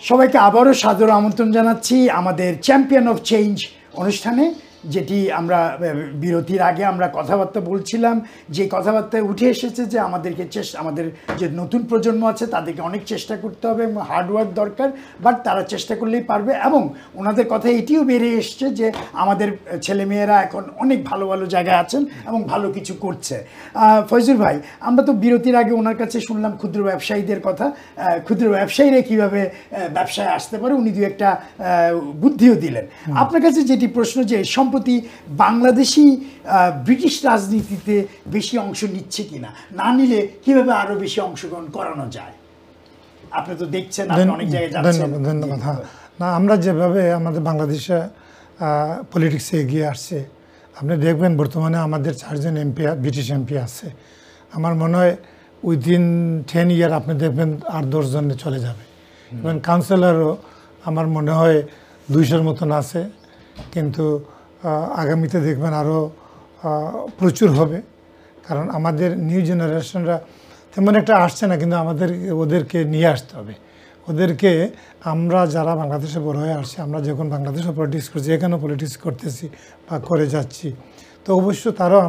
সবাইকে আবারও সাদর আমন্ত্রণ জানাচ্ছি আমাদের চ্যাম্পিয়ন অফ চেঞ্জ অনুষ্ঠানে, যেটি আমরা বিরতির আগে আমরা কথাবার্তা বলছিলাম। যে কথাবার্তায় উঠে এসেছে যে আমাদের যে নতুন প্রজন্ম আছে তাদেরকে অনেক চেষ্টা করতে হবে এবং হার্ডওয়ার্ক দরকার, বাট তারা চেষ্টা করলেই পারবে। এবং ওনাদের কথা এটিও বেরিয়ে এসছে যে আমাদের ছেলেমেয়েরা এখন অনেক ভালো ভালো জায়গায় আছেন এবং ভালো কিছু করছে। ফয়জুল ভাই, আমরা তো বিরতির আগে ওনার কাছে শুনলাম ক্ষুদ্র ব্যবসায়ীদের কথা, ক্ষুদ্র ব্যবসায়ীরা কীভাবে ব্যবসায় আসতে পারে, উনি দু একটা বুদ্ধিও দিলেন। আপনার কাছে যেটি প্রশ্ন, যে সম্প্রতি বাংলাদেশি ব্রিটিশ রাজনীতিতে বেশি অংশ নিচ্ছে কিনা, না নিলে কিভাবে আরো বেশি অংশগ্রহণ করানো যায়? আপনি তো দেখছেন, আপনি অনেক জায়গায় যাচ্ছেন। ধন্যবাদ। হ্যাঁ, না, আমরা যেভাবে আমাদের বাংলাদেশে পলিটিক্সে এগিয়ে আসছে, আপনি দেখবেন বর্তমানে আমাদের 4 জন এমপি, ব্রিটিশ এমপি আছে। আমার মনে হয় উইদিন 10 ইয়ার আপনি দেখবেন 8-10 জনে চলে যাবে। এবং কাউন্সিলরও আমার মনে হয় 200-র মতন আছে, কিন্তু আগামীতে দেখবেন আরও প্রচুর হবে। কারণ আমাদের নিউ জেনারেশনরা তেমন একটা আসছে না, কিন্তু ওদেরকে নিয়ে আসতে হবে। ওদেরকে আমরা যারা বাংলাদেশে বড় হয়ে আসছি, আমরা যখন বাংলাদেশে পলিটিক্স করছি, এখানেও পলিটিক্স করতেছি বা করে যাচ্ছি, তো অবশ্য তারাও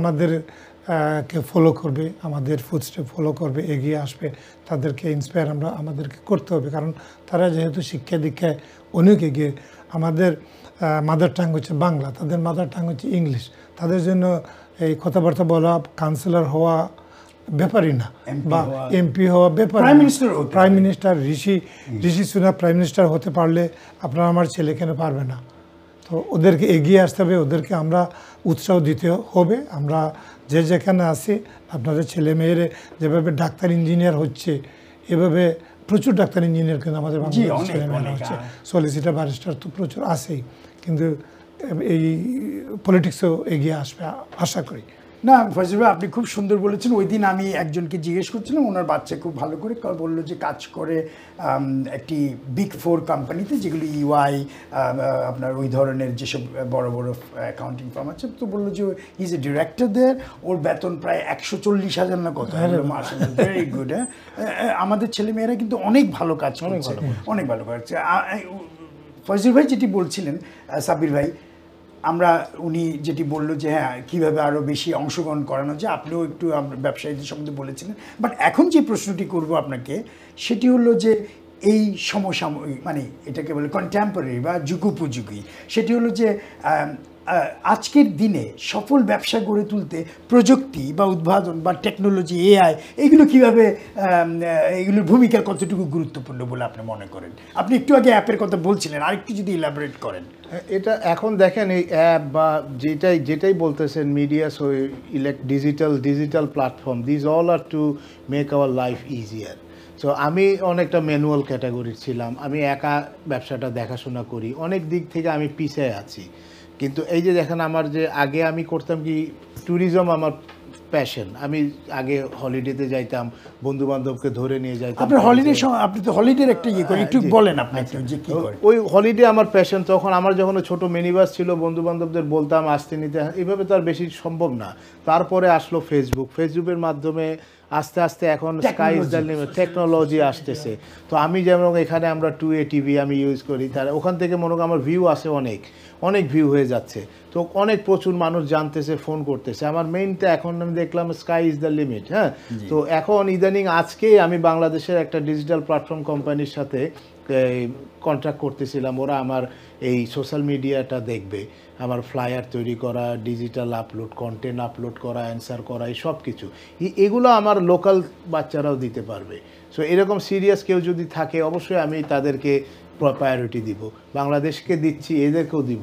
কে ফলো করবে, আমাদের ফুটস্টেপ ফলো করবে, এগিয়ে আসবে। তাদেরকে ইন্সপায়ার আমাদেরকে করতে হবে, কারণ তারা যেহেতু শিক্ষা দীক্ষায় অনেক এগিয়ে। আমাদের মাদার টাং হচ্ছে বাংলা, তাদের মাদার টাং হচ্ছে ইংলিশ। তাদের জন্য এই কথাবার্তা বলা, কাউন্সিলর হওয়া ব্যাপারই না, বা এমপি হওয়া ব্যাপার। প্রাইম মিনিস্টার ঋষি সুনাক প্রাইম মিনিস্টার হতে পারলে আপনার আমার ছেলে কেন পারবে না? তো ওদেরকে এগিয়ে আসতে হবে, ওদেরকে আমরা উৎসাহ দিতে হবে। আমরা যে যেখানে আছি, আপনাদের ছেলে মেয়েরা যেভাবে ডাক্তার ইঞ্জিনিয়ার হচ্ছে, এভাবে প্রচুর ডাক্তার ইঞ্জিনিয়ার কিন্তু আমাদের বাংলাদেশের ছেলেমেয়েরা হচ্ছে। সলিসিটার, ব্যারিস্টার তো প্রচুর আছেই, কিন্তু এই পলিটিক্সও এগিয়ে আসবে আশা করি। না ফয়জুল ভাই, আপনি খুব সুন্দর বলেছেন। ওই দিন আমি একজনকে জিজ্ঞেস করছিলাম, ওনার বাচ্চা খুব ভালো করে বললো যে কাজ করে একটি বিগ 4 কোম্পানিতে, যেগুলো ইউআই, আপনার ওই ধরনের যেসব বড় বড় অ্যাকাউন্টিং ফার্ম আছে। তো বললো যে ইজ এ ডিরেক্টর দেয়ার, ওর বেতন প্রায় 140,000 না কত। Very good. আমাদের ছেলেমেয়েরা কিন্তু অনেক ভালো কাজ করছে, অনেক ভালো করছে। ফয়জুল ভাই যেটি বলছিলেন, সাব্বির ভাই, উনি যেটি বললো যে হ্যাঁ, কীভাবে আরও বেশি অংশগ্রহণ করানো যায়, আপনিও একটু ব্যবসায়ীদের সম্বন্ধে বলেছিলেন। বাট এখন যে প্রশ্নটি করব আপনাকে, সেটি হলো যে এই সমসাময়িক, মানে এটাকে বলে কন্টেম্পোরারি বা যুগোপযোগী, সেটি হলো যে আজকের দিনে সফল ব্যবসা গড়ে তুলতে প্রযুক্তি বা উদ্ভাবন বা টেকনোলজি, এআই, এগুলো কীভাবে, এগুলোর ভূমিকা কতটুকু গুরুত্বপূর্ণ বলে আপনি মনে করেন? আপনি একটু আগে অ্যাপের কথা বলছিলেন, আরেকটু যদি ইলাবোরেট করেন। এটা এখন দেখেন, এই অ্যাপ বা যেটাই বলতেছেন, media, so digital platform, this all are to make our life easier. So আমি অনেকটা ম্যানুয়াল ক্যাটাগরির ছিলাম, আমি একা ব্যবসাটা দেখাশোনা করি, অনেক দিক থেকে আমি পিছিয়ে আছি। কিন্তু এই যে দেখেন, আমার যে আগে আমি করতাম কি, ট্যুরিজম আমার প্যাশন। আমি আগে হলিডেতে যাইতাম, বন্ধু বান্ধবকে ধরে নিয়ে যাইতাম। আপনি তো হলিডের একটা ইয়ে করেন, একটু বলেন আপনি যে কি করেন। ওই হলিডে আমার প্যাশন। তখন আমার যখন ছোট মিনি বাস ছিল, বন্ধু বান্ধবদের বলতাম আসতে নিতে, এইভাবে তো আর বেশি সম্ভব না। তারপরে আসলো ফেসবুকের মাধ্যমে আস্তে আস্তে এখন sky is the limit, technology আসতেছে। তো আমি যেমন এখানে আমরা 2A TV আমি ইউজ করি, তার ওখান থেকে মনে করি আমার ভিউ আসে, অনেক ভিউ হয়ে যাচ্ছে। তো প্রচুর মানুষ জানতেছে, ফোন করতেছে। আমার মেইনটা এখন আমি দেখলাম স্কাই ইজ দ্য লিমিট। হ্যাঁ, তো এখন ইদানিং আজকেই আমি বাংলাদেশের একটা ডিজিটাল প্ল্যাটফর্ম কোম্পানির সাথে কন্ট্রাক্ট করতেছিলাম। ওরা আমার এই সোশ্যাল মিডিয়াটা দেখবে, আমার ফ্লায়ার তৈরি করা, ডিজিটাল আপলোড, কন্টেন্ট আপলোড করা, অ্যান্সার করা, এই সব কিছু। এগুলো আমার লোকাল বাচ্চারাও দিতে পারবে। সো এরকম সিরিয়াস কেউ যদি থাকে, অবশ্যই আমি তাদেরকে প্রায়োরিটি দিব। বাংলাদেশকে দিচ্ছি, এদেরকেও দিব।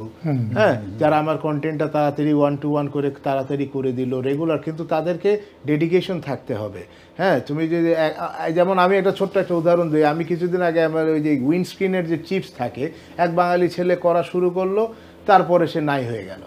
হ্যাঁ, যারা আমার কন্টেন্টটা তাড়াতাড়ি 1 to 1 করে তাড়াতাড়ি করে দিল রেগুলার, কিন্তু তাদেরকে ডেডিকেশন থাকতে হবে। হ্যাঁ, তুমি যদি যেমন আমি ছোট্ট একটা উদাহরণ দিই। আমি কিছুদিন আগে আমার ওই যে উইন্ডস্ক্রিনের যে চিপস থাকে, এক বাঙালি ছেলে করা শুরু করলো, তারপরে সে নাই হয়ে গেল।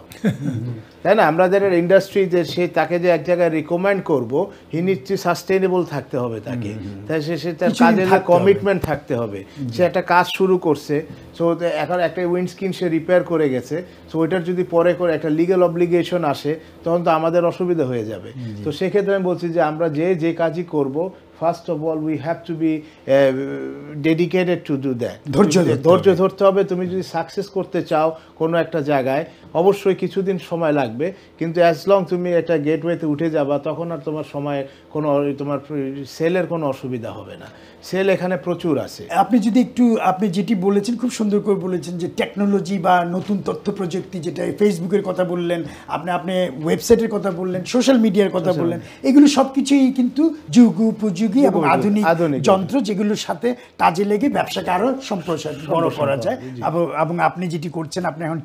তাই না? আমরা যারা ইন্ডাস্ট্রি, যে তাকে যে এক জায়গায় রিকমেন্ড করবো, হি নিড টু সাস্টেইনেবল থাকতে হবে তাকে। তাই সে তার কাজের কমিটমেন্ট থাকতে হবে। সে একটা কাজ শুরু করছে, সো এখন একটা উইন্ডস্ক্রিন সে রিপেয়ার করে গেছে, সো ওইটার যদি পরে করে একটা লিগ্যাল অব্লিগেশন আসে, তখন তো আমাদের অসুবিধা হয়ে যাবে। তো সেক্ষেত্রে আমি বলছি যে আমরা যে কাজই করব, first of all we have to B dedicated to do that. ধৈর্য ধরতে হবে। তুমি যদি সাকসেস করতে চাও কোনো একটা জায়গায়, অবশ্যই কিছুদিন সময় লাগবে, কিন্তু অ্যাজ লং তুমি একটা গেটওয়েতে উঠে যাবা, তখন আর তোমার সময় কোনো, তোমার সেলের কোনো অসুবিধা হবে না। সেল এখানে প্রচুর আছে। আপনি যদি একটু, আপনি যেটি বলেছেন খুব সুন্দর করে বলেছেন যে টেকনোলজি বা নতুন তথ্য প্রযুক্তি, যেটা ফেসবুকের কথা বললেন, আপনি ওয়েবসাইটের কথা বললেন, সোশ্যাল মিডিয়ার কথা বললেন, এগুলো সব কিছুই কিন্তু যুগ উপযোগী এবং আধুনিক যন্ত্র, যেগুলোর সাথে কাজে লেগে ব্যবসাকে আরও সম্প্রসারিত বড় করা যায়। এবং আপনি যেটি করছেন, আপনি এখন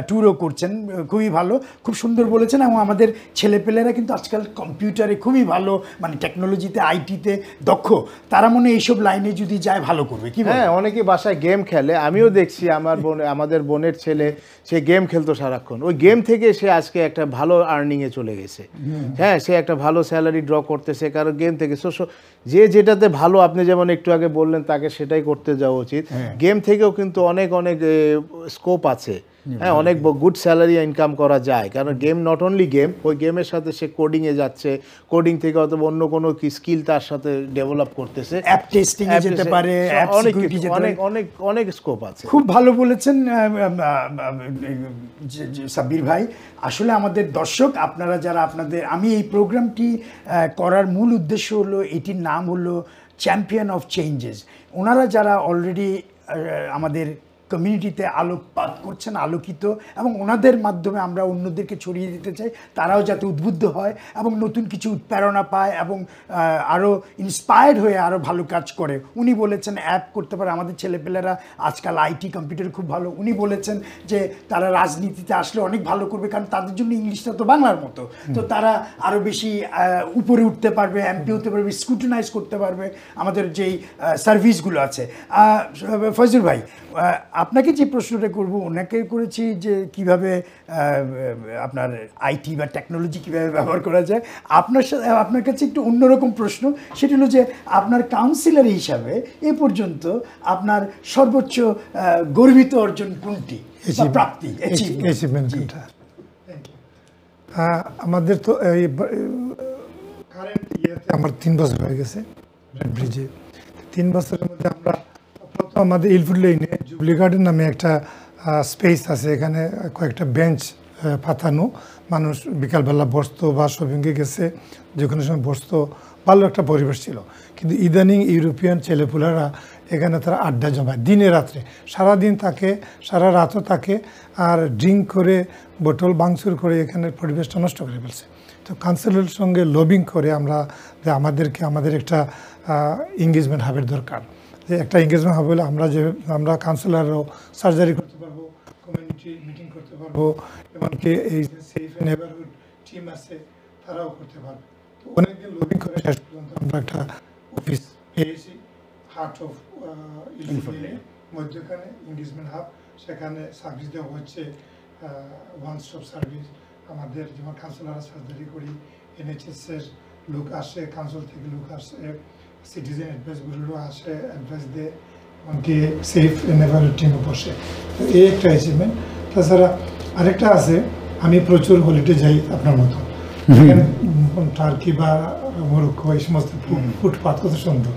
ট্যুরও করছেন, খুবই ভালো, খুব সুন্দর বলেছেন। এবং আমাদের ছেলেপেলেরা কিন্তু আজকাল কম্পিউটারে খুবই ভালো, মানে টেকনোলজিতে, আইটিতে দক্ষ, তারা মনে এইসব লাইনে যদি যায় ভালো করবে। কি হ্যাঁ, অনেকে বাসায় গেম খেলে, আমিও দেখছি আমাদের বোনের ছেলে, সে গেম খেলতো সারাক্ষণ, ওই গেম থেকে সে আজকে একটা ভালো আর্নিংয়ে চলে গেছে। হ্যাঁ, সে একটা ভালো স্যালারি ড্র করতেছে, কারণ গেম থেকে। যে যেটাতে ভালো, আপনি যেমন একটু আগে বললেন, তাকে সেটাই করতে যাওয়া উচিত। গেম থেকেও কিন্তু অনেক স্কোপ আছে। হ্যাঁ, অনেক গুড স্যালারি ইনকাম করা যায়, কারণ গেম নট অনলি গেম, ওই গেমের সাথে সে কোডিংয়ে যাচ্ছে, কোডিং থেকে অথবা অন্য কোনো স্কিল তার সাথে ডেভেলপ করতেছে, অ্যাপ টেস্টিং এ যেতে পারে, অনেক স্কোপ আছে। খুব ভালো বলেছেন সাব্বির ভাই। আসলে আমাদের দর্শক, আপনারা যারা, আমি এই প্রোগ্রামটি করার মূল উদ্দেশ্য হলো, এটির নাম হলো চ্যাম্পিয়ন অফ চেঞ্জেস। ওনারা যারা অলরেডি আমাদের কমিউনিটিতে আলোকপাত করছেন, আলোকিত, এবং ওনাদের মাধ্যমে আমরা অন্যদেরকে ছড়িয়ে দিতে চাই, তারাও যাতে উদ্বুদ্ধ হয় এবং নতুন কিছু উৎপ্রেরণা পায় এবং আরও ইন্সপায়ার্ড হয়ে আরও ভালো কাজ করে। উনি বলেছেন অ্যাপ করতে পারে, আমাদের ছেলেপেলেরা আজকাল আইটি কম্পিউটার খুব ভালো। উনি বলেছেন যে তারা রাজনীতিতে আসলে অনেক ভালো করবে, কারণ তাদের জন্য ইংলিশটা তো বাংলার মতো, তো তারা আরও বেশি উপরে উঠতে পারবে, এমপি হতে পারবে, স্ক্রুটিনাইজ করতে পারবে আমাদের যেই সার্ভিসগুলো আছে। ফয়জুল ভাই, আপনাকে যে প্রশ্নটা করব, ওনাকে করেছি যে কিভাবে আপনার আইটি বা টেকনোলজি কিভাবে ব্যবহার করা যায়। আপনার কাছে একটু অন্যরকম প্রশ্ন, সেটা হলো যে আপনার কাউন্সিলর হিসাবে এ পর্যন্ত আপনার সর্বোচ্চ গর্বিত অর্জন কোনটি, প্রাপ্তি, আমাদের তো এই কারেন্ট ইয়েতে আমার 3 বছর হয়ে গেছে ব্রিজে। 3 বছরের মধ্যে আমরা আমাদের ইলফুড লেইনে জুবলি গার্ডেন নামে একটা স্পেস আছে, এখানে কয়েকটা বেঞ্চ পাতানো, মানুষ বিকালবেলা বসতো বা শপিংয়ে গেছে, যে কোনো সময় বসতো, ভালো একটা পরিবেশ ছিল। কিন্তু ইদানিং ইউরোপিয়ান ছেলেপুলেরা এখানে তারা আড্ডা জমায় দিনে রাত্রে, সারাদিন থাকে, সারা রাতও থাকে, আর ড্রিঙ্ক করে, বোতল ভাঙচুর করে এখানে পরিবেশটা নষ্ট করে ফেলছে। তো কাউন্সিলের সঙ্গে লবিং করে আমরা যে আমাদের একটা এঙ্গেজমেন্ট হাবের দরকার, যে একটা এঙ্গেজমেন্ট হবে হলে আমরা কাউন্সিলরও সার্জারি করতে পারবো, কমিউনিটি মিটিং করতে পারবো, এমনকি এই যে সেফ নেবারহুড টিম আছে তারাও করতে পারবে। তো অনেকদিন লবিং করে শেষ পর্যন্ত আমরা একটা অফিস পেয়েছি, হার্ট অফ ইলফুডের মধ্যখানে এঙ্গেজমেন্ট হাব, সেখানে সার্ভিস দেওয়া হচ্ছে ওয়ান স্টপ সার্ভিস। আমাদের যেমন কাউন্সিলররা সার্জারি করি, NHS-এর লোক আসে, কাউন্সিল থেকে লোক আসে, সিটিজেন অ্যাডভাইস গ্রুপও আসে, অ্যাডভাইস দেয়, এমনকি সেফ নেভারহুড টিমও বসে। তো এই একটা অ্যাচিভমেন্ট। তাছাড়া আরেকটা আছে, আমি প্রচুর হলিডে যাই আপনার মতো, টার্কি বা মরক্কো, এই সমস্ত ফুটপাথ কত সুন্দর।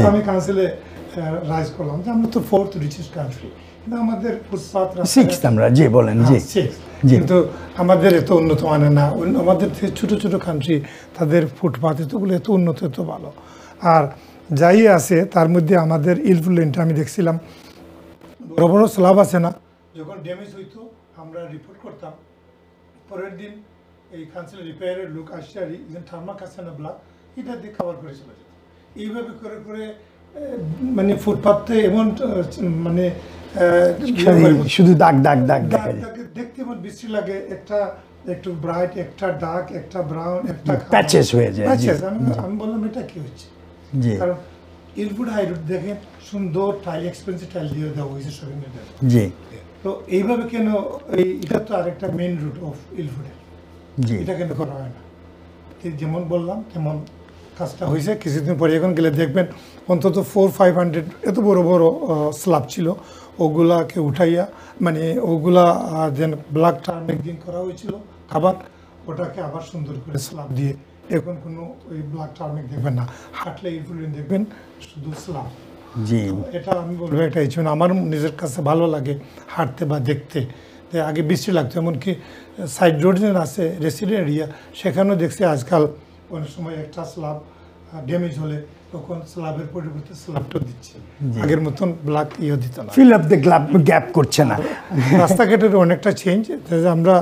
আমি কাউন্সিলে রাইজ করলাম যে আমরা তো 4th রিচেস্ট কান্ট্রি, কিন্তু আমাদের ফুটপাথ কিন্তু আমাদের এত উন্নত মানে না। আমাদের ছোট ছোট কান্ট্রি, তাদের ফুটপাথ এতগুলো এত উন্নত, এত ভালো। আর যাই আছে তার মধ্যে আমাদের ইলফুড লেনটা আমি দেখছিলাম, বড় বড় স্ল্যাব আছে না, যখন ড্যামেজ হইতো আমরা রিপোর্ট করতাম, পরের দিন এই কাউন্সিল রিপেয়ারের লোক আসছে, আর থার্মাক আছে না ব্লক, এটা দিয়ে কভার করে চলে যেত। এইভাবে করে করে মানে ফুটপাথে এমন মানে শুধু দাগ দেখতে এমন বিশ্রী লাগে, একটা একটু ব্রাইট, একটা ডার্ক, একটা ব্রাউন, একটা প্যাচেস হয়ে যায়। আমি বললাম এটা কি হচ্ছে, কারণ ইলফুড হাই রোড দেখেন সুন্দর টাইল, এক্সপেন্সিভ টাইল দিয়ে দেওয়া হয়েছে শপিং এর। জি, তো এইভাবে কেন এটা তো আরেকটা মেইন রুট অফ ইলফুডের, এটা কেন করা হয় না? যেমন বললাম তেমন কাজটা হয়েছে। কিছুদিন পরে এখন গেলে দেখবেন অন্তত 400-500 এত বড় বড় স্ল্যাব ছিল, ওগুলাকে উঠাইয়া, মানে ওগুলা যেন ব্ল্যাক টার্ম একদিন করা হয়েছিল, আবার ওটাকে আবার সুন্দর করে স্ল্যাব দিয়ে এখন কোনো ওই ব্ল্যাক টার্মিক দেখবেন না, হাঁটলে ইনফ্লুয়েন্স দেখবেন শুধু স্লাব। জি এটা আমি বলবো এটা এই জন্য আমার নিজের কাছে ভালো লাগে হাঁটতে বা দেখতে। যে আগে বৃষ্টি লাগতো, এমনকি সাইড রোড যেন আছে রেসিডেন্ট এরিয়া, সেখানেও দেখছি আজকাল অনেক সময় একটা স্ল্যাব ড্যামেজ হলে তখন স্ল্যাবের পরিবর্তে স্ল্যাবটা দিচ্ছে, আগের মতন ব্ল্যাক দিত না, ফিল আপ দ্য গ্যাপ করছে না। রাস্তাঘাটের অনেকটা চেঞ্জ। আমরা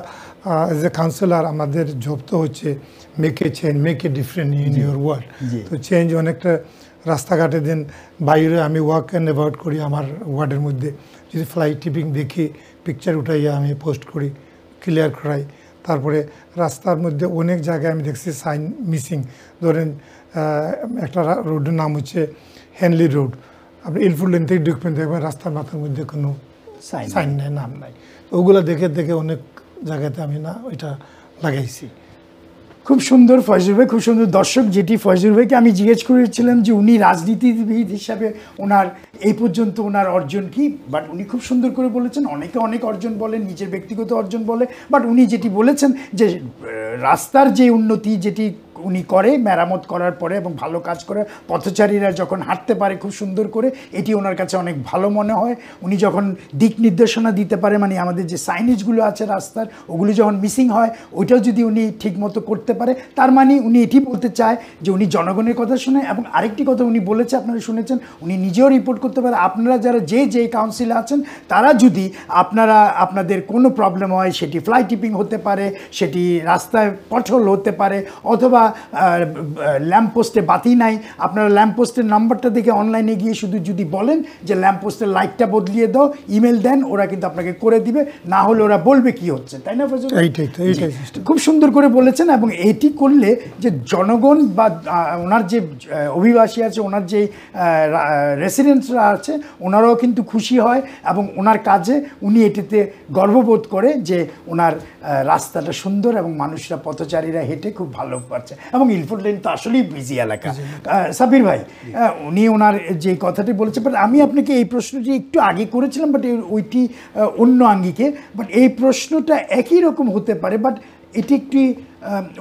এজ এ কাউন্সিলর আমাদের জব তো হচ্ছে make a change, make a different in your world. তো চেঞ্জ অনেকটা রাস্তাঘাটে দিন বাইরে আমি ওয়াক অ্যান্ড অ্যাবাউট করি আমার ওয়ার্ডের মধ্যে, যদি ফ্লাই টিপিং দেখি পিকচার উঠাইয়া আমি পোস্ট করি, ক্লিয়ার করাই। তারপরে রাস্তার মধ্যে অনেক জায়গায় আমি দেখছি সাইন মিসিং। ধরেন একটা রোডের নাম হচ্ছে হেনলি রোড, আপনি ইলফুল লেন থেকে ঢুকবেন দেখবেন রাস্তার মাথার মধ্যে কোনো সাইন নেই, নাম নাই। তো ওগুলো দেখে দেখে অনেক জায়গাতে আমি না ওইটা লাগাইছি। খুব সুন্দর ফয়জুল ভাই, খুব সুন্দর। দর্শক যেটি ফয়জুল ভাইকে আমি জিজ্ঞেস করেছিলাম যে উনি রাজনীতিবিদ হিসাবে ওনার এই পর্যন্ত ওনার অর্জন কি, বাট উনি খুব সুন্দর করে বলেছেন। অনেকে অনেক অর্জন বলেন, নিজের ব্যক্তিগত অর্জন বলে, বাট উনি যেটি বলেছেন যে রাস্তার যে উন্নতি যেটি উনি করে মেরামত করার পরে এবং ভালো কাজ করে পথচারীরা যখন হাঁটতে পারে খুব সুন্দর করে, এটি ওনার কাছে অনেক ভালো মনে হয়। উনি যখন দিক নির্দেশনা দিতে পারে, মানে আমাদের যে সাইনেজগুলো আছে রাস্তার ওগুলো যখন মিসিং হয় ওইটাও যদি উনি ঠিকমতো করতে পারে, তার মানে উনি এটি বলতে চায় যে উনি জনগণের কথা শুনে। এবং আরেকটি কথা উনি বলেছে, আপনারা শুনেছেন, উনি নিজেও রিপোর্ট করতে পারে। আপনারা যারা যে কাউন্সিলে আছেন তারা যদি আপনাদের কোনো প্রবলেম হয়, সেটি ফ্লাই টিপিং হতে পারে, সেটি রাস্তায় পথল হতে পারে, অথবা ল্যাম্পপোস্টে বাতি নাই, আপনারা ল্যাম্পপোস্টের নাম্বারটা দেখে অনলাইনে গিয়ে শুধু যদি বলেন যে ল্যাম্পপোস্টের লাইটটা বদলিয়ে দাও, ইমেল দেন, ওরা কিন্তু আপনাকে করে দিবে। না হলে ওরা বলবে কি হচ্ছে, তাই না ফজল? এইটাই খুব সুন্দর করে বলেছেন। এবং এটি করলে যে জনগণ বা ওনার যে অভিবাসী আছে, ওনার যে রেসিডেন্টসরা আছে, ওনারাও কিন্তু খুশি হয় এবং ওনার কাজে উনি এটিতে গর্ববোধ করে যে ওনার রাস্তাটা সুন্দর এবং মানুষরা পথচারীরা হেঁটে খুব ভালো পাচ্ছে। এবং ইলফুল লেন তো আসলেই বিজি এলাকা। সাবির ভাই, উনি ওনার যে কথাটি বলেছে, বাট আমি আপনাকে এই প্রশ্নটি একটু আগে করেছিলাম, বাট ওইটি অন্য আঙ্গিকে, বাট এই প্রশ্নটা একই রকম হতে পারে, বাট এটি একটি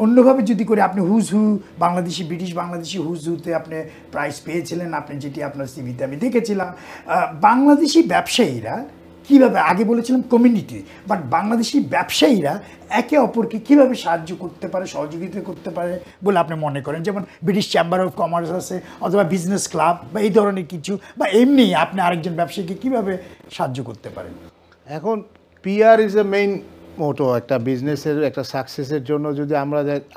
অন্যভাবে যদি করে। আপনি হুজহু বাংলাদেশি, ব্রিটিশ বাংলাদেশি হুজহুতে আপনি প্রাইজ পেয়েছিলেন, আপনি যেটি আপনার সিভিতে আমি দেখেছিলাম। বাংলাদেশি ব্যবসায়ীরা কীভাবে, আগে বলেছিলাম কমিউনিটি, বাট বাংলাদেশি ব্যবসায়ীরা একে অপরকে কীভাবে সাহায্য করতে পারে, সহযোগিতা করতে পারে বলে আপনি মনে করেন? যেমন ব্রিটিশ চেম্বার অফ কমার্স আছে, অথবা বিজনেস ক্লাব বা এই ধরনের কিছু, বা এমনি আপনি আরেকজন ব্যবসায়ীকে কীভাবে সাহায্য করতে পারেন? এখন পিআর ইজ এ মেইন মোটো একটা বিজনেসের একটা সাকসেসের জন্য। যদি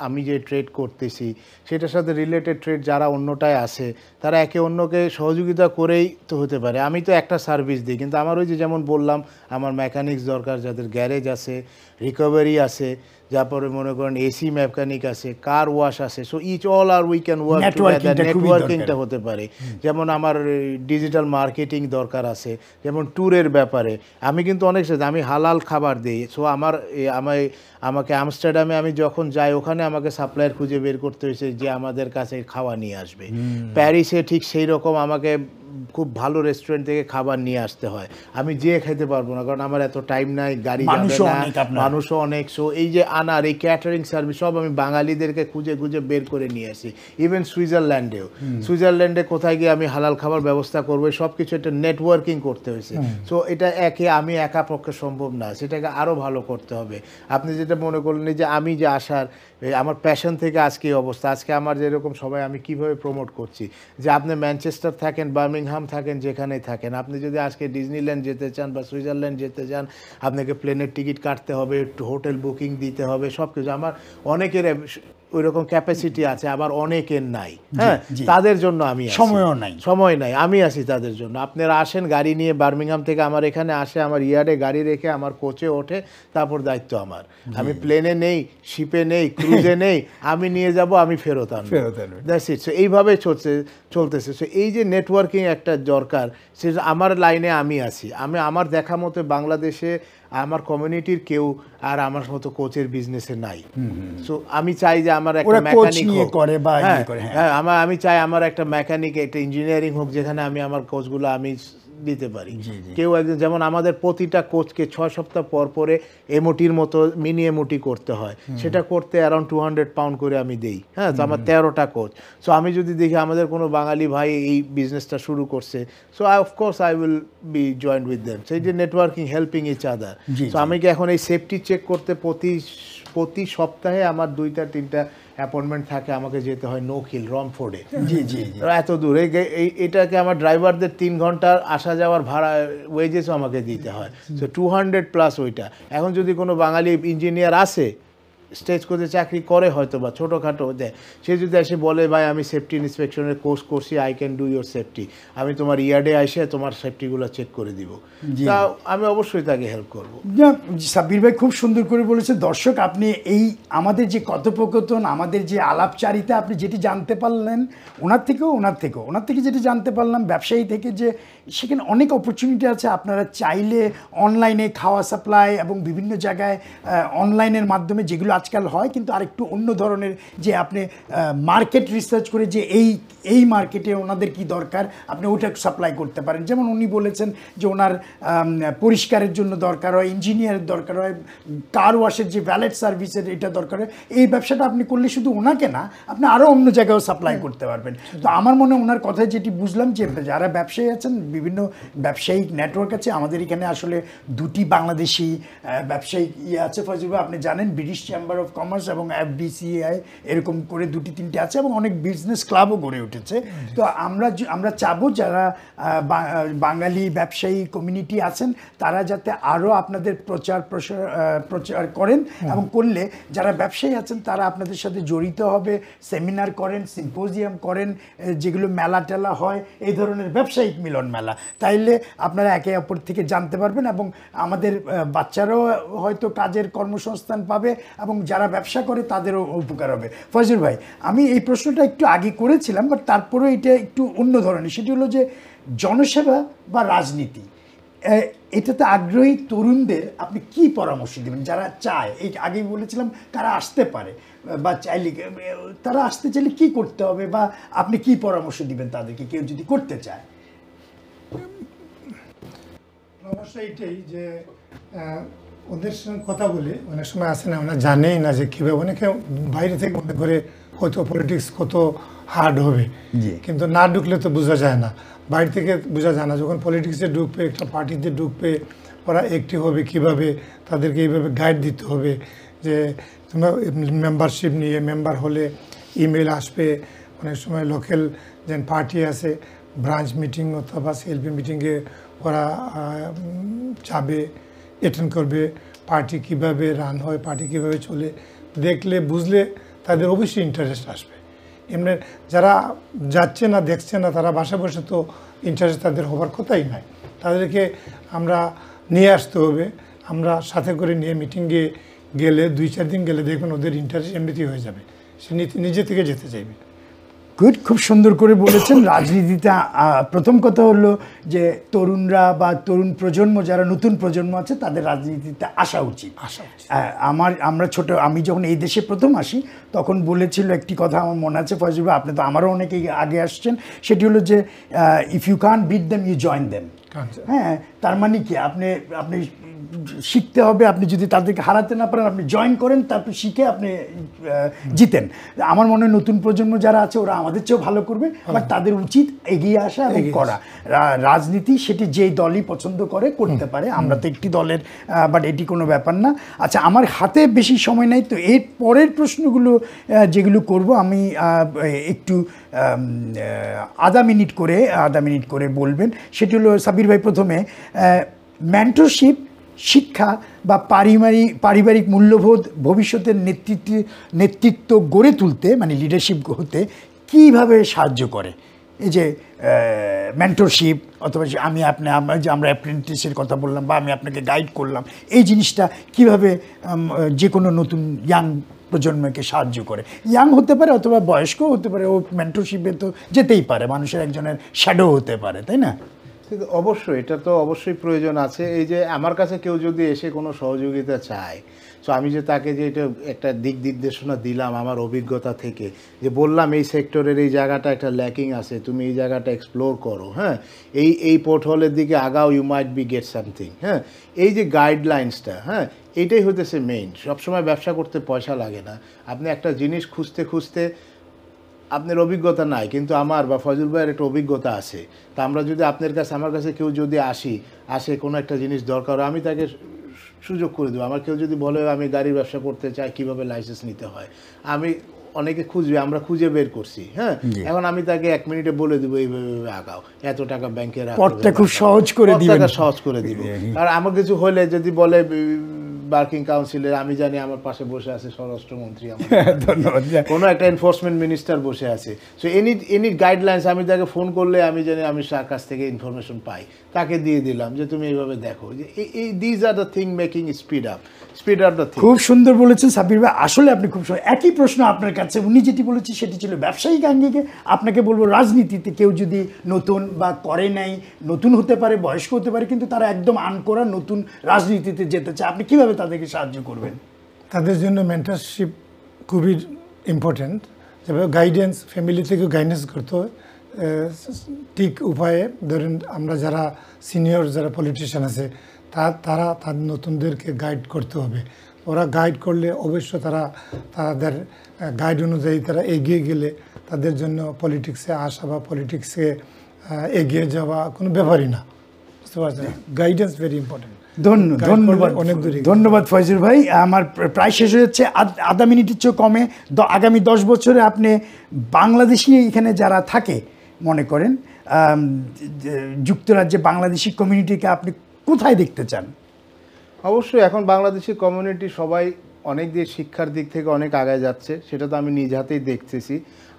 আমি যে ট্রেড করতেছি সেটার সাথে রিলেটেড ট্রেড যারা অন্যটায় আছে, তারা একে অন্যকে সহযোগিতা করেই তো হতে পারে। আমি তো একটা সার্ভিস দিই, কিন্তু আমার ওই যে যেমন বললাম, আমার মেকানিক্স দরকার, যাদের গ্যারেজ আছে, রিকভারি আছে, তারপরে মনে করেন এসি মেকানিক আছে, কার ওয়াশ আছে। So each all are we can work together, নেটওয়ার্কিংটা হতে পারে। যেমন আমার ডিজিটাল মার্কেটিং দরকার আছে, যেমন ট্যুরের ব্যাপারে আমি কিন্তু অনেক সাথে আমি হালাল খাবার দিই। সো আমাকে আমস্টারডামে আমি যখন যাই, ওখানে আমাকে সাপ্লায়ার খুঁজে বের করতে হয়েছে যে আমাদের কাছে খাওয়া নিয়ে আসবে। প্যারিসে ঠিক সেই রকম আমাকে খুব ভালো রেস্টুরেন্ট থেকে খাবার নিয়ে আসতে হয়। আমি যেয়ে খেতে পারবো না, কারণ আমার এত টাইম নাই, গাড়ি যাবে না, মানুষও অনেক। সো এই যে আনার এই ক্যাটারিং সার্ভিস সব আমি বাঙালিদেরকে খুঁজে খুঁজে বের করে নিয়ে আসি। ইভেন সুইজারল্যান্ডে কোথায় গিয়ে আমি হালাল খাবার ব্যবস্থা করবো, সব কিছু একটা নেটওয়ার্কিং করতে হয়েছে। সো এটা আমি একা পক্ষে সম্ভব না, সেটাকে আরও ভালো করতে হবে। আপনি যেটা মনে করলেন যে আমি যে আসার আমার প্যাশন থেকে আজকে এই অবস্থা, আজকে আমার যেরকম সবাই আমি কিভাবে প্রমোট করছি, যে আপনি ম্যানচেস্টার থাকেন, বার্মিংহাম থাকেন, যেখানেই থাকেন, আপনি যদি আজকে ডিজনিল্যান্ড যেতে চান বা সুইজারল্যান্ড যেতে চান, আপনাকে প্লেনের টিকিট কাটতে হবে, হোটেল বুকিং দিতে হবে, সব কিছু। আমার অনেকের ওই রকম ক্যাপাসিটি আছে, আবার অনেকের নাই। হ্যাঁ, তাদের জন্য আমি সময় নাই, আমি আছি তাদের জন্য। আপনারা আসেন গাড়ি নিয়ে, বার্মিংহাম থেকে আমার এখানে আসে, আমার ইয়ার্ডে গাড়ি রেখে আমার কোচে ওঠে, তারপর দায়িত্ব আমার। আমি প্লেনে নেই, শিপে নেই, ক্রুজে নেই, আমি নিয়ে যাব, আমি ফেরত আনবো। That's it. সো এইভাবে চলতেছে। সো এই যে নেটওয়ার্কিং একটা দরকার, সেটা আমার লাইনে আমি আছি। আমার দেখা মতো বাংলাদেশে আমার কমিউনিটির কেউ আর আমার মতো কোচের বিজনেসে নাই। সো আমি চাই যে আমার একটা মেকানিক হোক, আমি চাই আমার একটা মেকানিক, একটা ইঞ্জিনিয়ারিং হোক, যেখানে আমি আমার কোচগুলো আমি দিতে পারি। কেউ একজন যেমন আমাদের প্রতিটা কোচকে 6 সপ্তাহ পর পরে এমওটির মতো মিনি এমওটি করতে হয়, সেটা করতে অ্যারাউন্ড 200 পাউন্ড করে আমি দেই। হ্যাঁ, তো আমার 13টা কোচ। সো আমি যদি দেখি আমাদের কোনো বাঙালি ভাই এই বিজনেসটা শুরু করছে, so of course I will be joint with them. সেই যে networking, helping each other. So আমি কি এখন এই সেফটি চেক করতে প্রতি সপ্তাহে আমার 2-3টা অ্যাপয়েন্টমেন্ট থাকে, আমাকে যেতে হয় নোখিল রমফোর্ডে। এত দূর এটাকে আমার ড্রাইভারদের 3 ঘন্টার আসা যাওয়ার ভাড়া ওয়েজেসও আমাকে দিতে হয়। সো 200+ ওইটা। এখন যদি কোনো বাঙালি ইঞ্জিনিয়ার আসে, স্টেজ কোচে চাকরি করে হয়তো বা ছোটোখাটো দেয়, সে যদি এসে বলে ভাই আমি সেফটি ইন্সপেকশনের কোর্স করছি, I can do your safety, আমি তোমার ইয়ার্ডে এসে তোমার সেফটিগুলো চেক করে দিব, তা আমি অবশ্যই তাকে হেল্প করবো। সাব্বির ভাই খুব সুন্দর করে বলেছে। দর্শক, আপনি এই আমাদের যে কথোপকথন, আমাদের যে আলাপচারিতা, আপনি যেটি জানতে পারলেন ওনার থেকে যেটি জানতে পারলাম ব্যবসায়ী থেকে, যে সেখানে অনেক অপরচুনিটি আছে। আপনারা চাইলে অনলাইনে খাওয়া সাপ্লাই এবং বিভিন্ন জায়গায় অনলাইনের মাধ্যমে, যেগুলো আজকাল হয় কিন্তু আরেকটু অন্য ধরনের, যে আপনি মার্কেট রিসার্চ করে যে এই মার্কেটে ওনাদের কি দরকার, আপনি ওটা সাপ্লাই করতে পারেন। যেমন উনি বলেছেন যে ওনার পরিষ্কারের জন্য দরকার হয়, ইঞ্জিনিয়ারের দরকার হয়, কার ওয়াশের যে ভ্যালেট সার্ভিসের এটা দরকার হয়। এই ব্যবসাটা আপনি করলে শুধু ওনাকে না, আপনি আরও অন্য জায়গায়ও সাপ্লাই করতে পারবেন। তো আমার মনে হয় ওনার কথায় যেটি বুঝলাম, যে যারা ব্যবসায়ী আছেন, বিভিন্ন ব্যবসায়িক নেটওয়ার্ক আছে। আমাদের এখানে আসলে 2টি বাংলাদেশি ব্যবসায়িক আছে ফজল ভাই, আপনি জানেন, ব্রিটিশ চেম্বার অফ কমার্স এবং FBCI, এরকম করে 2-3টে আছে, এবং অনেক বিজনেস ক্লাবও গড়ে উঠেছে। তো আমরা চাবো যারা বাঙালি ব্যবসায়ী কমিউনিটি আছেন, তারা যাতে আরও আপনাদের প্রচার করেন, এবং করলে যারা ব্যবসায়ী আছেন তারা আপনাদের সাথে জড়িত হবে, সেমিনার করেন, সিম্পোজিয়াম করেন, যেগুলো মেলা টেলা হয়, এই ধরনের ব্যবসায়িক মিলন মেলা। তাইলে আপনারা একে অপর থেকে জানতে পারবেন, এবং আমাদের বাচ্চারাও হয়তো কাজের কর্মসংস্থান পাবে, এবং যারা ব্যবসা করে তাদেরও উপকার হবে। ফজল ভাই, আমি এই প্রশ্নটা একটু আগে করেছিলাম, বাট তারপরেও এটা একটু অন্য ধরনের। সেটি হলো যে জনসেবা বা রাজনীতি, এটাতে আগ্রহী তরুণদের আপনি কি পরামর্শ দেবেন, যারা চায়? এই আগেই বলেছিলাম কারা আসতে পারে, বা চাইলে তারা আসতে চাইলে কি করতে হবে, বা আপনি কি পরামর্শ দিবেন তাদেরকে, কেউ যদি করতে চায়? সমস্যা এইটাই যে ওদের সঙ্গে কথা বলে অনেক সময় আসে না, ওরা জানেই না যে কীভাবে, অনেকে বাইরে থেকে মনে করে হয়তো পলিটিক্স কত হার্ড হবে, কিন্তু না ঢুকলে তো বোঝা যায় না, বাইরে থেকে বোঝা যায় না। যখন পলিটিক্সে ঢুকবে, একটা পার্টিতে ঢুকবে, ওরা অ্যাক্টিভ হবে কীভাবে, তাদেরকে এইভাবে গাইড দিতে হবে যে তোমরা মেম্বারশিপ নিয়ে, মেম্বার হলে ইমেল আসবে, অনেক সময় লোকাল যে পার্টি আছে, ব্রাঞ্চ মিটিং অথবা সিএলপি মিটিংয়ে ওরা যাবে, অ্যাটেন্ড করবে, পার্টি কিভাবে রান হয়, পার্টি কিভাবে চলে, দেখলে বুঝলে তাদের অবশ্যই ইন্টারেস্ট আসবে। এমনি যারা যাচ্ছে না, দেখছে না, তারা বাসা বসে তো ইন্টারেস্ট তাদের হবার কথাই নাই। তাদেরকে আমরা নিয়ে আসতে হবে, আমরা সাথে করে নিয়ে মিটিংয়ে গেলে 2-4 দিন গেলে দেখবেন ওদের ইন্টারেস্ট এমনিতেই হয়ে যাবে, সে নিজে থেকে যেতে চাইবে। গুড, খুব সুন্দর করে বলেছেন। রাজনীতিতে প্রথম কথা হলো যে তরুণরা বা তরুণ প্রজন্ম, যারা নতুন প্রজন্ম আছে, তাদের রাজনীতিতে আসা উচিত। আমি যখন এই দেশে প্রথম আসি তখন বলেছিল একটি কথা, আমার মনে আছে ফজল ভাই, আপনি তো আমারও অনেকে আগে আসছেন, সেটি হলো যে if you can't beat them you join them. হ্যাঁ, তার মানে কি, আপনি শিখতে হবে, আপনি যদি তাদেরকে হারাতে না পারেন, আপনি জয়েন করেন, তারপর শিখে আপনি জিতেন। আমার মনে হয় নতুন প্রজন্ম যারা আছে ওরা আমাদের চেয়েও ভালো করবে, বাট তাদের উচিত এগিয়ে আসা এবং করা। রাজনীতি সেটি যেই দলই পছন্দ করে করতে পারে, আমরা তো একটি দলের, বাট এটি কোনো ব্যাপার না। আচ্ছা, আমার হাতে বেশি সময় নাই, তো এর পরের প্রশ্নগুলো যেগুলো করব আমি একটু আধা মিনিট করে বলবেন। সেটি হলো সাব্বির ভাই, প্রথমে মেন্টরশিপ, শিক্ষা বা পারিবারিক মূল্যবোধ ভবিষ্যতের নেতৃত্ব গড়ে তুলতে, মানে লিডারশিপ হতে কীভাবে সাহায্য করে? এই যে মেন্টরশিপ, অথবা আমরা অ্যাপ্রেন্টিসের কথা বললাম, বা আমি আপনাকে গাইড করলাম, এই জিনিসটা কিভাবে যে কোনো নতুন ইয়াং প্রজন্মকে সাহায্য করে? ইয়াং হতে পারে অথবা বয়স্ক হতে পারে, ও মেন্টরশিপে তো যেতেই পারে, মানুষের একজনের শ্যাডো হতে পারে, তাই না? অবশ্যই, এটা তো অবশ্যই প্রয়োজন আছে। এই যে আমার কাছে কেউ যদি এসে কোনো সহযোগিতা চায়, সো আমি যে তাকে যে এটা একটা দিক নির্দেশনা দিলাম আমার অভিজ্ঞতা থেকে, যে বললাম এই সেক্টরের এই জায়গাটা একটা ল্যাকিং আছে, তুমি এই জায়গাটা এক্সপ্লোর করো, হ্যাঁ, এই পোর্টহোলের দিকে আগাও, you might be get something, হ্যাঁ, এই যে গাইডলাইন্সটা, হ্যাঁ, এইটাই হতেছে মেইন। সবসময় ব্যবসা করতে পয়সা লাগে না, আপনি একটা জিনিস খুঁজতে খুঁজতে, আপনার অভিজ্ঞতা নাই কিন্তু আমার বা ফজল ভাইয়ের একটা অভিজ্ঞতা আছে, তা আমরা যদি আপনার কাছে, আমার কাছে কেউ যদি আসে কোনো একটা জিনিস দরকার, আমি তাকে সুযোগ করে দেবো। আমার কেউ যদি বলে আমি গাড়ির ব্যবসা করতে চাই, কীভাবে লাইসেন্স নিতে হয়, আমি অনেকে খুঁজবে, আমরা খুঁজে বের করছি, হ্যাঁ, এখন আমি তাকে 1 মিনিটে বলে দেবো এইভাবে আগাও, এত টাকা ব্যাংকে রাখো, পথটা খুব সহজ করে দিবেন, সহজ করে দিব। আর আমার কিছু হলে যদি বলে ওয়ার্কিং কাউন্সিলের, আমি জানি আমার পাশে বসে আছে স্বরাষ্ট্রমন্ত্রী, ধন্যবাদ, কোনো একটা এনফোর্সমেন্ট মিনিস্টার বসে আছে, সো এনি গাইডলাইন্স আমি তাকে ফোন করলে আমি জানি, আমি তার কাছ থেকে ইনফরমেশন পাই, তাকে দিয়ে দিলাম যে তুমি এইভাবে দেখো, যে এই these are the thing making speed up the thing. খুব সুন্দর বলেছেন সাব্বির ভাই, আসলে আপনি খুব সুন্দর। একই প্রশ্ন আপনার কাছে, উনি যেটি বলেছে সেটি ছিল ব্যবসায়িক আঙ্গিকে, আপনাকে বলবো রাজনীতিতে কেউ যদি নতুন বা করে নাই, নতুন হতে পারে, বয়স্ক হতে পারে, কিন্তু তারা একদম আনকরা নতুন রাজনীতিতে যেতে চায়, আপনি কিভাবে তাদেরকে সাহায্য করবেন? তাদের জন্য মেন্টরশিপ খুবই ইম্পর্ট্যান্ট, যেভাবে গাইডেন্স, ফ্যামিলি থেকে গাইডেন্স করতে হয় ঠিক উপায়ে। ধরেন আমরা যারা সিনিয়র যারা পলিটিশিয়ান আছে, তারা তাদের নতুনদেরকে গাইড করতে হবে। ওরা গাইড করলে অবশ্য তাদের গাইড অনুযায়ী তারা এগিয়ে গেলে তাদের জন্য পলিটিক্সে আসা বা পলিটিক্সে এগিয়ে যাওয়া কোনো ব্যাপারই না, বুঝতে পারছেন? Guidance very important. ধন্যবাদ, অনেক দূরে। ধন্যবাদ ফয়জুল ভাই। আমার প্রায় শেষ হয়ে যাচ্ছে, আধা মিনিটের চেয়েও কমে। আগামী 10 বছরে আপনি বাংলাদেশি এখানে যারা থাকে, মনে করেন যুক্তরাজ্যে বাংলাদেশি কমিউনিটিকে আপনি কোথায় দেখতে চান? অবশ্যই এখন বাংলাদেশি কমিউনিটি সবাই অনেক দিয়ে শিক্ষার দিক থেকে অনেক আগায় যাচ্ছে, সেটা তো আমি নিজ হাতেই দেখতেছি।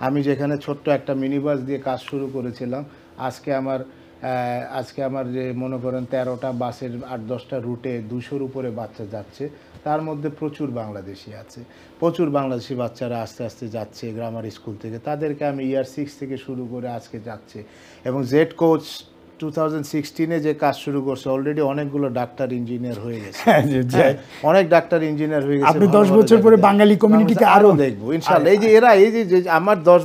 আমি যেখানে ছোট্ট একটা মিনি বাস দিয়ে কাজ শুরু করেছিলাম, আজকে আমার যে মনে করেন 13টা বাসের 8-10টা রুটে 200-র উপরে বাচ্চা যাচ্ছে, তার মধ্যে প্রচুর বাংলাদেশি আছে, প্রচুর বাংলাদেশি বাচ্চারা আস্তে আস্তে যাচ্ছে গ্রামার স্কুল থেকে, তাদেরকে আমি ইয়ার 6 থেকে শুরু করে আজকে যাচ্ছে। এবং জেড কোচ 2016-এ যে কাজ শুরু করছে, অলরেডি অনেকগুলো ডাক্তার ইঞ্জিনিয়ার হয়ে গেছে, অনেক ডাক্তার ইঞ্জিনিয়ার হয়ে গেছে। আপনি 10 বছর পরে বাঙালি কমিউনিটিকে আরো দেখবো ইনশাআল্লাহ। এই যে আমার 10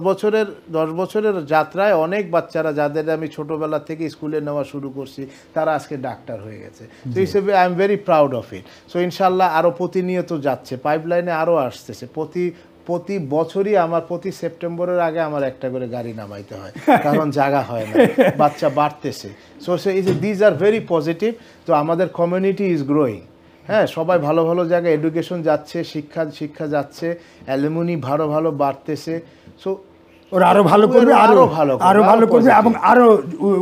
বছরের যাত্রায় অনেক বাচ্চারা যাদের আমি ছোটবেলা থেকে স্কুলে নেওয়া শুরু করছি, তারা আজকে ডাক্তার হয়ে গেছে। তো হিসেবে I am very proud of it. So ইনশাআল্লাহ আরো প্রতিনিয়ত যাচ্ছে, পাইপলাইনে আরো আসতেছে। প্রতি বছরই আমার প্রতি সেপ্টেম্বরের আগে আমার একটা করে গাড়ি নামাইতে হয়, কারণ জায়গা হয় না, বাচ্চা বাড়তেছে। So these are very positive. তো আমাদের কমিউনিটি ইজ গ্রোয়িং, হ্যাঁ, সবাই ভালো ভালো জায়গায় এডুকেশন যাচ্ছে, শিক্ষা যাচ্ছে, অ্যালুমিনি ভালো বাড়তেছে। সো ওরা আরো ভালো করবে, আরো ভালো করবে এবং আরো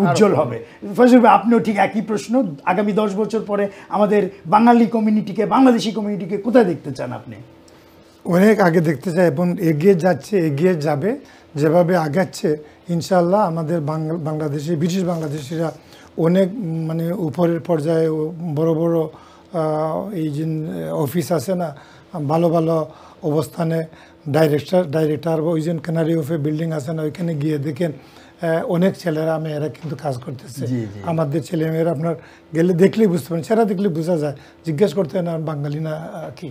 উজ্জ্বল হবে। ফয়জুল ভাই, আপনিও ঠিক একই প্রশ্ন, আগামী 10 বছর পরে আমাদের বাঙালি কমিউনিটিকে, বাংলাদেশি কমিউনিটিকে কোথায় দেখতে চান আপনি? অনেক আগে দেখতে চাই এবং এগিয়ে যাচ্ছে, এগিয়ে যাবে। যেভাবে আগাচ্ছে ইনশাআল্লাহ আমাদের বাংলাদেশি, ব্রিটিশ বাংলাদেশিরা অনেক মানে উপরের পর্যায়ে বড় বড় এই যে অফিস আছে না, ভালো ভালো অবস্থানে ডাইরেক্টর ওই যে ক্যানারি অফে বিল্ডিং আছে না, ওইখানে গিয়ে দেখেন অনেক ছেলেরা মেয়েরা কিন্তু কাজ করতেছে। আমাদের ছেলেমেয়েরা আপনার গেলে দেখলেই বুঝতে পারেন, সেটা দেখলে বোঝা যায়, জিজ্ঞেস করতে হয় না বাঙালি না কি।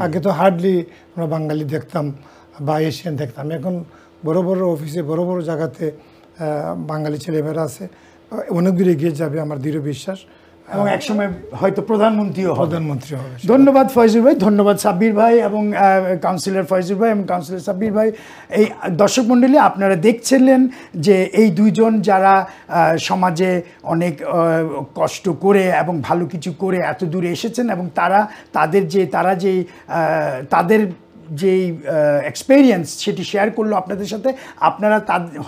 আগে তো হার্ডলি আমরা বাঙালি দেখতাম বা এশিয়ান দেখতাম, এখন বড় বড় অফিসে বড় বড় জায়গাতে বাঙালি ছেলেমেয়েরা আছে, অনেক দূরে এগিয়ে যাবে আমার দৃঢ় বিশ্বাস। এবং একসময় হয়তো প্রধানমন্ত্রী হবে। ধন্যবাদ ফয়জুল ভাই, ধন্যবাদ সাব্বির ভাই এবং কাউন্সিলর ফয়জুল ভাই এবং কাউন্সিলর সাব্বির ভাই। এই দর্শক মণ্ডলী, আপনারা দেখছিলেন যে এই দুইজন যারা সমাজে অনেক কষ্ট করে এবং ভালো কিছু করে এত দূরে এসেছেন, এবং তাদের যেই এক্সপেরিয়েন্স সেটি শেয়ার করলো আপনাদের সাথে। আপনারা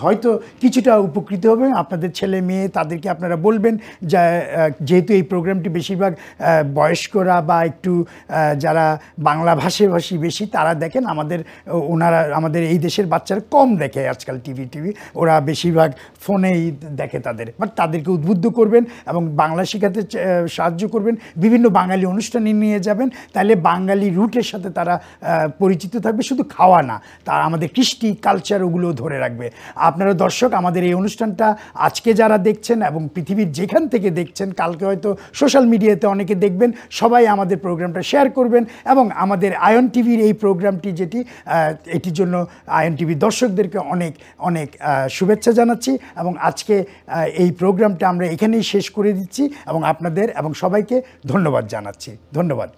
হয়তো কিছুটা উপকৃত হবেন, আপনাদের ছেলে মেয়ে তাদেরকে আপনারা বলবেন, যেহেতু এই প্রোগ্রামটি বেশিরভাগ বয়স্করা বা একটু যারা বাংলা ভাষাভাষী বেশি তারা দেখেন, আমাদের এই দেশের বাচ্চারা কম দেখে আজকাল টিভি, ওরা বেশিরভাগ ফোনেই দেখে বাট তাদেরকে উদ্বুদ্ধ করবেন এবং বাংলা শেখাতে সাহায্য করবেন, বিভিন্ন বাঙালি অনুষ্ঠানে নিয়ে যাবেন, তাহলে বাঙালি রুটের সাথে তারা পরিচিত থাকবে, শুধু খাওয়া না, তার আমাদের কৃষ্টি কালচার ওগুলো ধরে রাখবে। আপনারা দর্শক আমাদের এই অনুষ্ঠানটা আজকে যারা দেখছেন এবং পৃথিবীর যেখান থেকে দেখছেন, কালকে হয়তো সোশ্যাল মিডিয়াতে অনেকে দেখবেন, সবাই আমাদের প্রোগ্রামটা শেয়ার করবেন এবং আমাদের আয়ন টিভির এই প্রোগ্রামটি যেটি এটির জন্য আয়ন টিভির দর্শকদেরকে অনেক অনেক শুভেচ্ছা জানাচ্ছি এবং আজকে এই প্রোগ্রামটা আমরা এখানেই শেষ করে দিচ্ছি এবং আপনাদের এবং সবাইকে ধন্যবাদ জানাচ্ছি। ধন্যবাদ।